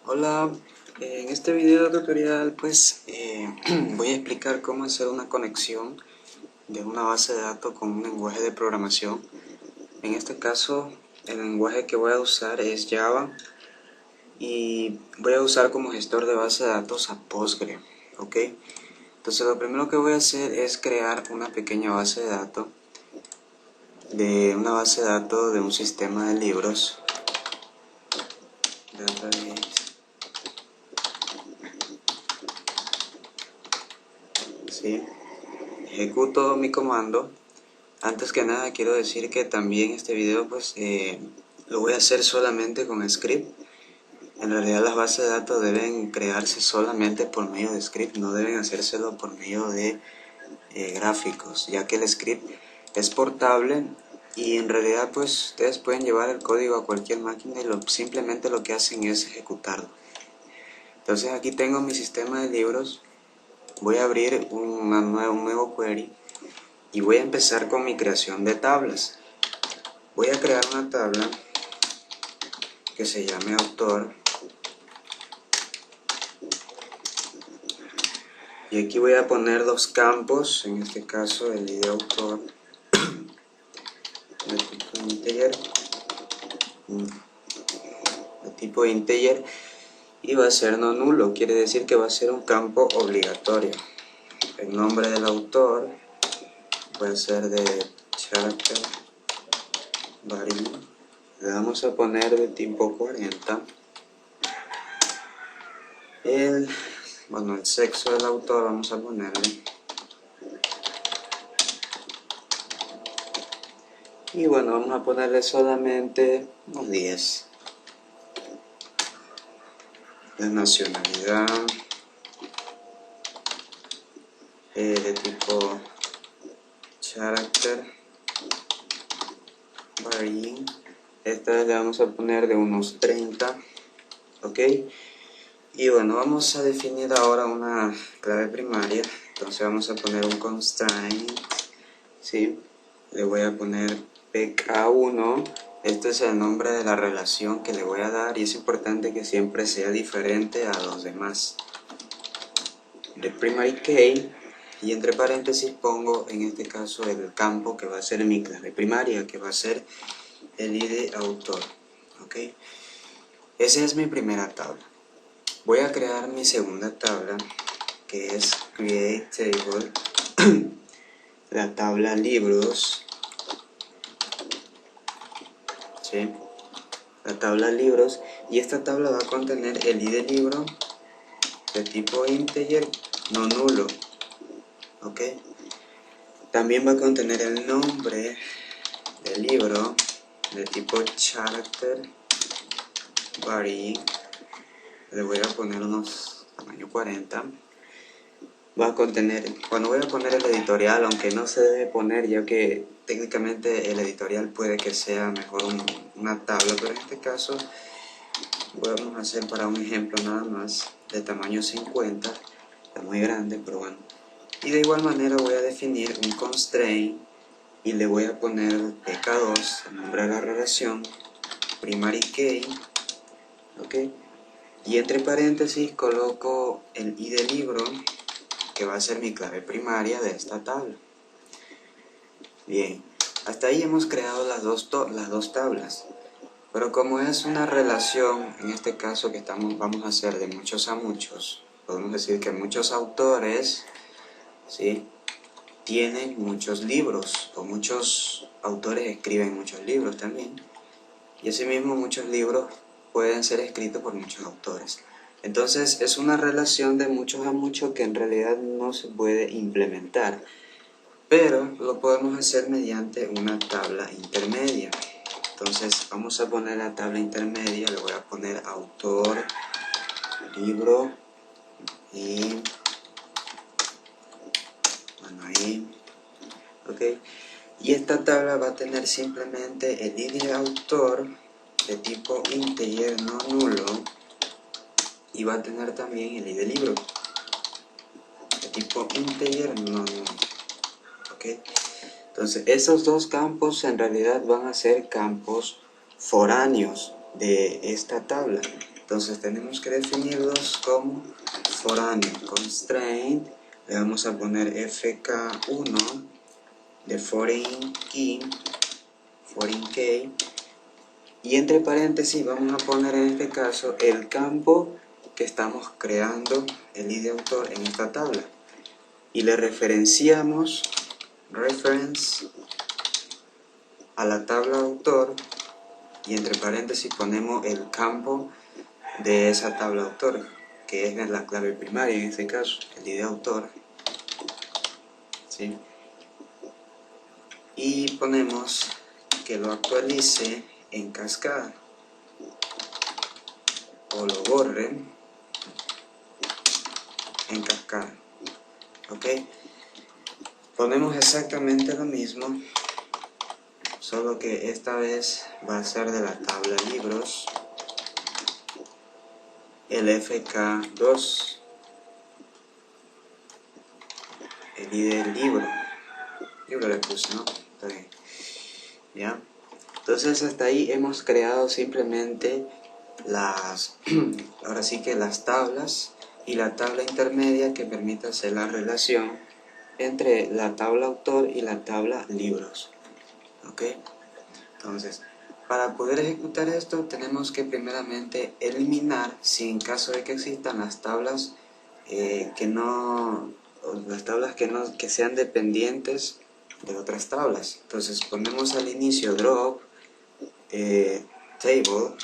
Hola, en este video tutorial voy a explicar cómo hacer una conexión de una base de datos con un lenguaje de programación. En este caso el lenguaje que voy a usar es Java y voy a usar como gestor de base de datos a Postgre, ¿ok? Entonces lo primero que voy a hacer es crear una pequeña base de datos de un sistema de libros, database. ¿Sí? Ejecuto mi comando. Antes que nada quiero decir que también este video lo voy a hacer solamente con script. En realidad las bases de datos deben crearse solamente por medio de script, no deben hacérselo por medio de gráficos, ya que el script es portable y en realidad pues ustedes pueden llevar el código a cualquier máquina y simplemente lo que hacen es ejecutarlo. Entonces aquí tengo mi sistema de libros, voy a abrir un nuevo query y voy a empezar con mi creación de tablas. Voy a crear una tabla que se llame autor y aquí voy a poner dos campos, en este caso el ID autor de tipo integer y va a ser no nulo, quiere decir que va a ser un campo obligatorio. El nombre del autor puede ser de character body, le vamos a poner de tipo 40. El sexo del autor vamos a ponerle. Y bueno, vamos a ponerle solamente unos 10. La nacionalidad de tipo character varying. Esta le vamos a poner de unos 30. Ok. Y bueno, vamos a definir ahora una clave primaria. Entonces vamos a poner un constraint. ¿Sí? Le voy a poner pk1. Este es el nombre de la relación que le voy a dar y es importante que siempre sea diferente a los demás. De primary key, y entre paréntesis pongo en este caso el campo que va a ser mi clave primaria, que va a ser el ID autor. ¿Ok? Esa es mi primera tabla. Voy a crear mi segunda tabla, que es create table, la tabla libros. ¿Sí? La tabla libros, y esta tabla va a contener el ID libro de tipo integer no nulo. ¿Ok? También va a contener el nombre del libro de tipo character varying, le voy a poner unos tamaño 40. Va a contener, cuando voy a poner el editorial, aunque no se debe poner ya que técnicamente el editorial puede que sea mejor una tabla, pero en este caso vamos a hacer para un ejemplo nada más de tamaño 50, está muy grande pero bueno. Y de igual manera voy a definir un constraint y le voy a poner pk2, el nombre de la relación, primary key, ¿ok? Y entre paréntesis coloco el ID del libro, que va a ser mi clave primaria de esta tabla. Bien, hasta ahí hemos creado las dos tablas. Pero como es una relación, en este caso que vamos a hacer de muchos a muchos, podemos decir que muchos autores, ¿sí?, tienen muchos libros, o muchos autores escriben muchos libros también, y asimismo muchos libros pueden ser escritos por muchos autores. Entonces es una relación de muchos a muchos que en realidad no se puede implementar, pero lo podemos hacer mediante una tabla intermedia. Entonces vamos a poner la tabla intermedia, le voy a poner autor, libro y bueno ahí, ok. Y esta tabla va a tener simplemente el ID de autor de tipo integer no nulo y va a tener también el ID de libro de tipo integer no nulo, ok. Entonces esos dos campos en realidad van a ser campos foráneos de esta tabla. Entonces tenemos que definirlos como foráneo constraint. Le vamos a poner fk1 de foreign key, y entre paréntesis vamos a poner en este caso el campo que estamos creando el id autor en esta tabla, y le referenciamos reference a la tabla autor, y entre paréntesis ponemos el campo de esa tabla autor, que es la clave primaria en este caso, el id autor, ¿sí? Y ponemos que lo actualice en cascada o lo borre en cascada. ¿Ok? Ponemos exactamente lo mismo, solo que esta vez va a ser de la tabla libros, el fk2, el id del libro le puse, ¿no? Está bien. ¿Ya? Entonces hasta ahí hemos creado simplemente ahora sí que las tablas y la tabla intermedia que permite hacer la relación entre la tabla autor y la tabla libros. ¿Ok? Entonces, para poder ejecutar esto tenemos que primeramente eliminar, si en caso de que existan las tablas que sean dependientes de otras tablas. Entonces ponemos al inicio drop table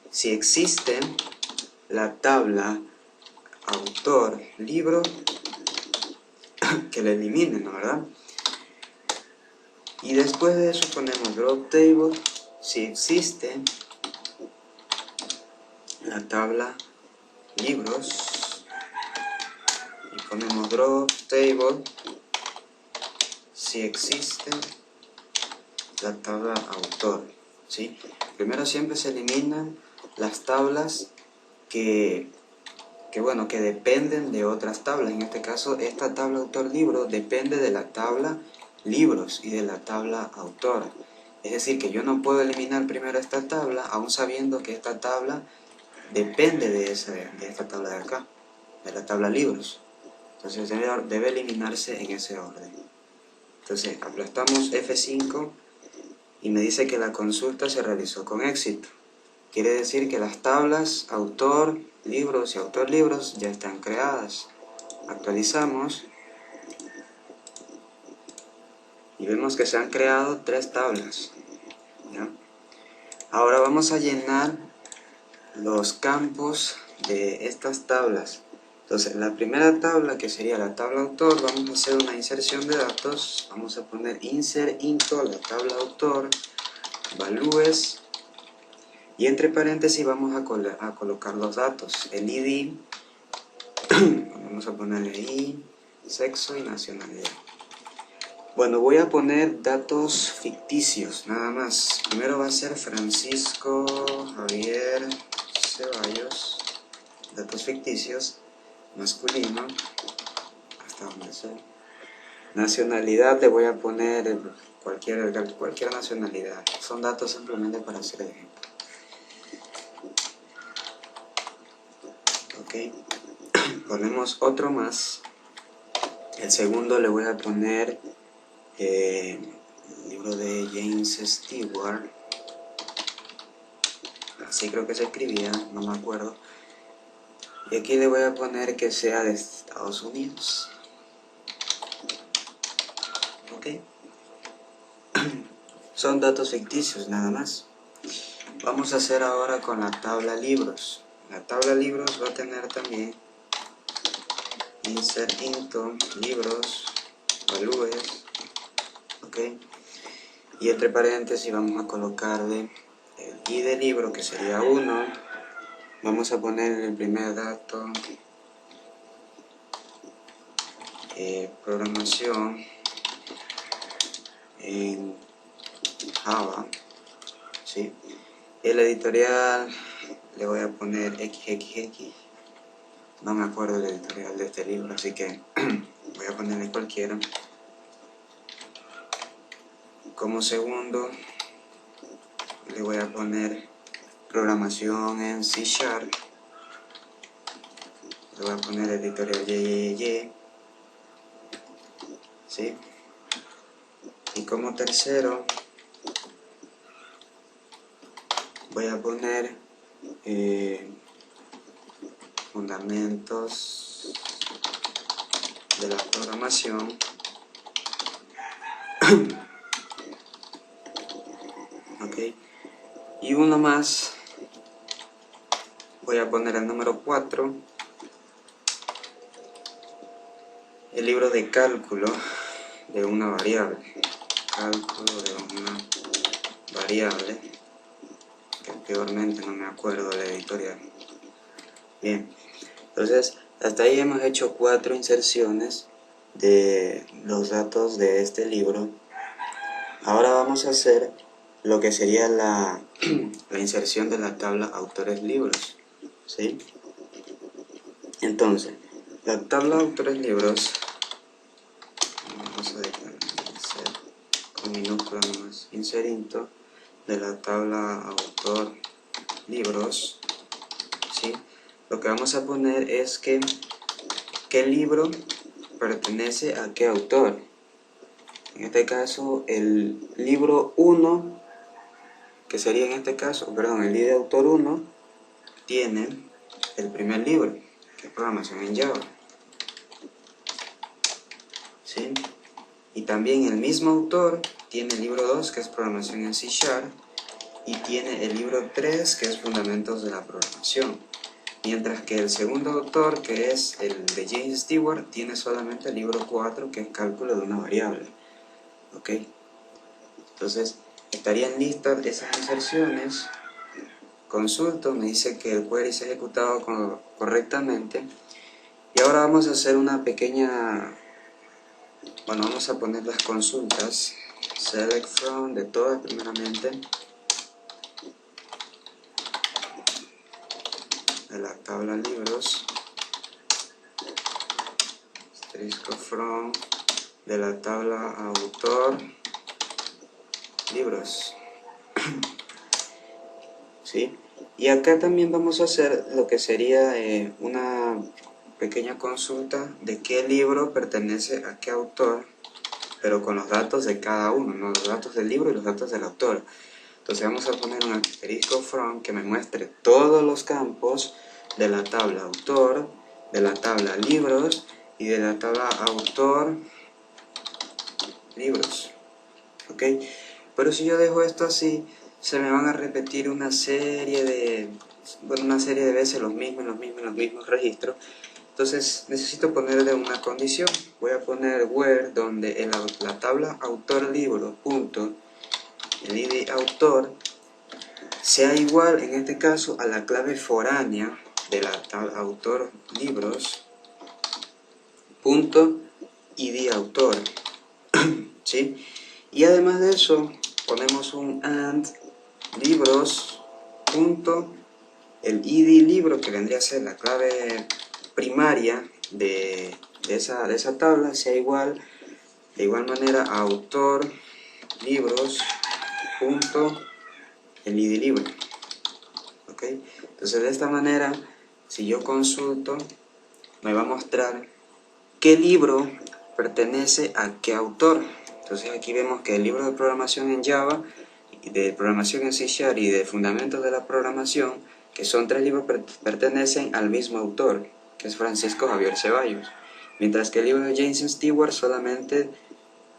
si existe la tabla autor libro, que la eliminen, ¿no? ¿Verdad? Y después de eso ponemos drop table si existe la tabla libros, y ponemos drop table si existe la tabla autor, ¿sí? Primero siempre se eliminan las tablas que dependen de otras tablas. En este caso, esta tabla autor libro depende de la tabla libros y de la tabla autor. Es decir, que yo no puedo eliminar primero esta tabla, aún sabiendo que esta tabla depende de esta tabla de acá, de la tabla libros. Entonces debe eliminarse en ese orden. Entonces aplastamos F5 y me dice que la consulta se realizó con éxito. Quiere decir que las tablas autor libros y autor libros ya están creadas. Actualizamos y vemos que se han creado 3 tablas, ¿ya? Ahora vamos a llenar los campos de estas tablas. Entonces, la primera tabla, que sería la tabla autor, vamos a hacer una inserción de datos. Vamos a poner insert into la tabla autor, values, y entre paréntesis vamos a colocar los datos, el ID, vamos a ponerle ID, sexo y nacionalidad. Bueno, voy a poner datos ficticios, nada más. Primero va a ser Francisco Javier Ceballos, datos ficticios, masculino, hasta donde sea. Nacionalidad le voy a poner cualquier nacionalidad. Son datos simplemente para hacer el ejemplo. Ok, ponemos otro más. El segundo le voy a poner el libro de James Stewart. Así creo que se escribía, no me acuerdo. Y aquí le voy a poner que sea de Estados Unidos. Ok. Son datos ficticios nada más. Vamos a hacer ahora con la tabla libros. La tabla libros va a tener también insert into libros, values, ok. Y entre paréntesis vamos a colocarle el id del libro, que sería 1. Vamos a poner el primer dato programación en Java, ¿sí? El editorial le voy a poner XXX. No me acuerdo del editorial de este libro, así que voy a ponerle cualquiera. Como segundo le voy a poner programación en C#. Le voy a poner editorial YYY, ¿sí? Y como tercero voy a poner fundamentos de la programación. Ok, y uno más, voy a poner el número 4, el libro de cálculo de una variable. Cálculo de una variable, que peormente no me acuerdo de la editorial. Bien, entonces hasta ahí hemos hecho 4 inserciones de los datos de este libro. Ahora vamos a hacer lo que sería la inserción de la tabla autores libros, ¿sí? Entonces, la tabla autores libros, vamos a dejar con minúscula nomás, inserinto de la tabla autor libros, ¿sí? Lo que vamos a poner es que qué libro pertenece a qué autor. En este caso, el libro 1, que sería en este caso, perdón, el ID de autor 1, tiene el primer libro, que es programación en Java, ¿sí? Y también el mismo autor tiene el libro 2, que es programación en C#, y tiene el libro 3, que es fundamentos de la programación. Mientras que el segundo autor, que es el de James Stewart, tiene solamente el libro 4, que es cálculo de una variable. ¿Ok? Entonces, estarían listas esas inserciones. Consulto, me dice que el query se ha ejecutado correctamente. Y ahora vamos a hacer una pequeña... Bueno, vamos a poner las consultas. Select from, de todas primeramente. De la tabla libros. Asterisco from, de la tabla autor libros. ¿Sí? Y acá también vamos a hacer lo que sería una pequeña consulta de qué libro pertenece a qué autor, pero con los datos de cada uno, ¿no? Los datos del libro y los datos del autor. Entonces vamos a poner un asterisco from que me muestre todos los campos de la tabla autor, de la tabla libros y de la tabla autor libros. ¿Ok? Pero si yo dejo esto así, se me van a repetir una serie de veces los mismos registros. Entonces necesito ponerle una condición. Voy a poner where, donde la tabla autor libro punto el id autor sea igual, en este caso, a la clave foránea de la tabla autor libros punto id autor. ¿Sí? Y además de eso, ponemos un and libros punto el id libro, que vendría a ser la clave primaria de esa tabla, sea igual de igual manera a autor libros punto el id libro. ¿Ok? Entonces de esta manera, si yo consulto, me va a mostrar qué libro pertenece a qué autor. Entonces aquí vemos que el libro de programación en Java, de programación en C# y de fundamentos de la programación, que son 3 libros, pertenecen al mismo autor, que es Francisco Javier Ceballos. Mientras que el libro de James Stewart solamente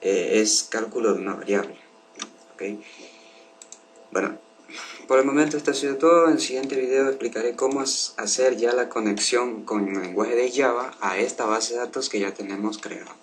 es cálculo de una variable. ¿Okay? Bueno, por el momento esto ha sido todo. En el siguiente video explicaré cómo hacer ya la conexión con el lenguaje de Java a esta base de datos que ya tenemos creada.